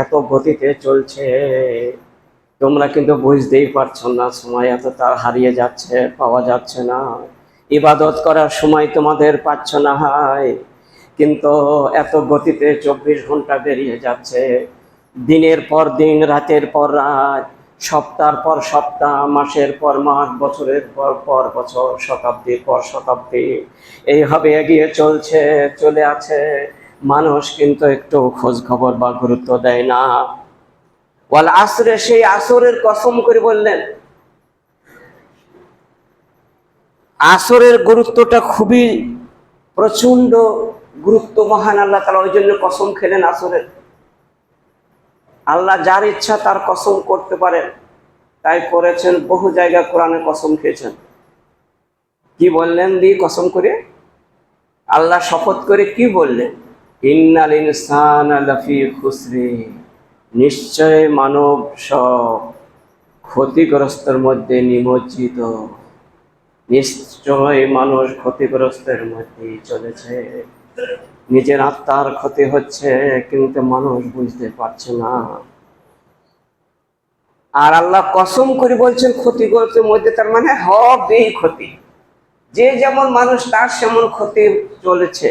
এত গতিতে চলছে, তোমরা কিন্তু বুঝতেই পারছো না, সময় এত তার হারিয়ে যাচ্ছে, পাওয়া যাচ্ছে না। ইবাদত করার সময় তোমাদের পাচ্ছ না হয়, কিন্তু এত গতিতে 24 ঘন্টা বেরিয়ে যাচ্ছে, দিনের পর দিন, রাতের পর রাত, সপ্তাহের পর সপ্তাহ, মাসের পর মাস, বছরের পর বছর, শতাব্দীর পর শতাব্দী এইভাবে এগিয়ে চলছে, চলে আছে। মানুষ কিন্তু একটু খোঁজ খবর বা গুরুত্ব দেয় না। ওয়াল আসরে, সেই আসরের কসম করে বললেন। আসরের গুরুত্বটা খুবই প্রচন্ড গুরুত্ব, মহান আল্লাহ তাআলা ওই জন্য কসম খেলেন আসরের। আল্লাহ যার ইচ্ছা তার কসম করতে পারেন, তাই করেছেন। বহু জায়গায় কোরআনে কসম খেয়েছেন। কি বললেন দিয়ে কসম করে? আল্লাহ শপথ করে কি বললেন? ইন্নাল ইনসানা লাফি খুসরি, নিশ্চয় মানব সব ক্ষতিগ্রস্তের মধ্যে নিমজ্জিত। নিশ্চয় মানুষ ক্ষতিগ্রস্তের মধ্যেই চলেছে, নিজের আত্মার ক্ষতি হচ্ছে, কিন্তু মানুষ বুঝতে পারছে না। আর আল্লাহ কসম করে বলছেন ক্ষতিগ্রস্তের মধ্যে, তার মানে হবেই ক্ষতি। যে যেমন মানুষ তার সেমন ক্ষতি চলেছে।